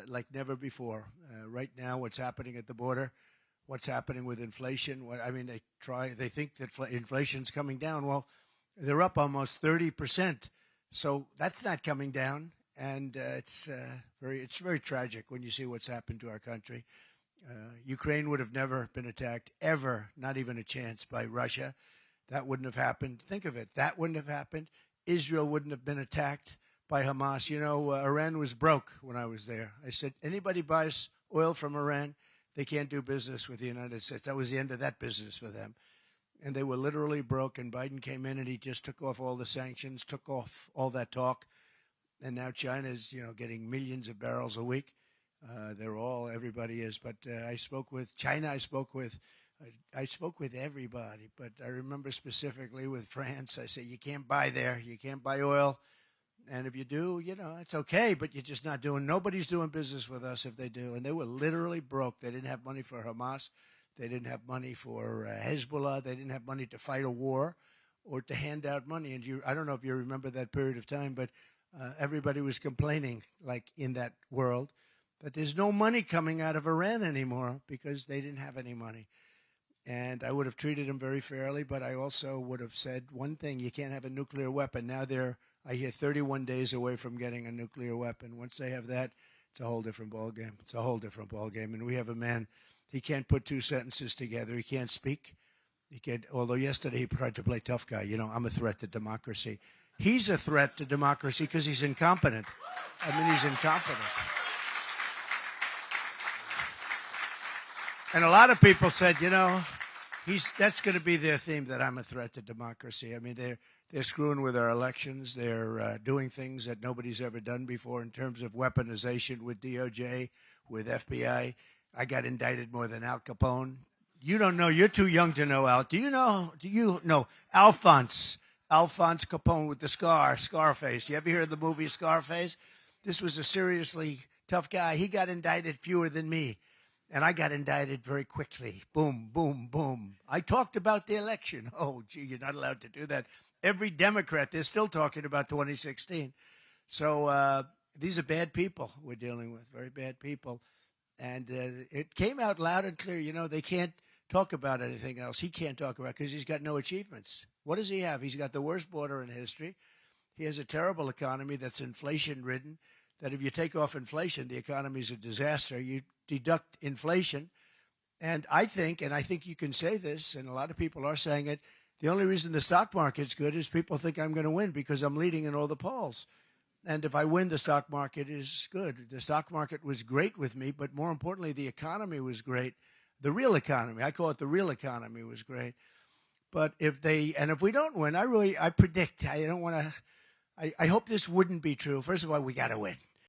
like never before. Right now, what's happening at the border, what's happening with inflation. They think that inflation's coming down. Well, they're up almost 30%. So that's not coming down. And it's very tragic when you see what's happened to our country. Ukraine would have never been attacked, ever, not even a chance, by Russia. That wouldn't have happened. Think of it. That wouldn't have happened. Israel wouldn't have been attacked by Hamas. You know, Iran was broke when I was there. I said, anybody buys oil from Iran, they can't do business with the United States. That was the end of that business for them. And they were literally broke. And Biden came in and he just took off all the sanctions, took off all that talk. And now China's, getting millions of barrels a week. Everybody is. But I spoke with China. I spoke with everybody. But I remember specifically with France, I say, you can't buy there. You can't buy oil. And if you do, it's okay. But you're just not nobody's doing business with us if they do. And they were literally broke. They didn't have money for Hamas. They didn't have money for Hezbollah. They didn't have money to fight a war or to hand out money. And I don't know if you remember that period of time, but everybody was complaining, like in that world, that there's no money coming out of Iran anymore because they didn't have any money. And I would have treated them very fairly, but I also would have said one thing: you can't have a nuclear weapon. Now I hear 31 days away from getting a nuclear weapon. Once they have that, it's a whole different ballgame. It's a whole different ballgame. And we have a man, he can't put two sentences together. He can't speak. Although yesterday he tried to play tough guy. I'm a threat to democracy. He's a threat to democracy because he's incompetent. He's incompetent. And a lot of people said, that's going to be their theme, that I'm a threat to democracy. They're screwing with our elections. They're doing things that nobody's ever done before in terms of weaponization with DOJ, with FBI. I got indicted more than Al Capone. You don't know. You're too young to know Al. Do you know Alphonse Capone with the Scarface? You ever hear of the movie Scarface? This was a seriously tough guy. He got indicted fewer than me. And I got indicted very quickly. Boom, boom, boom. I talked about the election. Oh, gee, you're not allowed to do that. Every Democrat, they're still talking about 2016. So these are bad people we're dealing with, very bad people. And it came out loud and clear. They can't talk about anything else. He can't talk about it because he's got no achievements. What does he have? He's got the worst border in history. He has a terrible economy that's inflation-ridden, that if you take off inflation, the economy is a disaster. You deduct inflation. And I think you can say this, and a lot of people are saying it, the only reason the stock market's good is people think I'm going to win because I'm leading in all the polls. And if I win, the stock market is good. The stock market was great with me, but more importantly, the economy was great. The real economy, I call it the real economy, was great. But if we don't win, I predict, I hope this wouldn't be true. First of all, we got to win.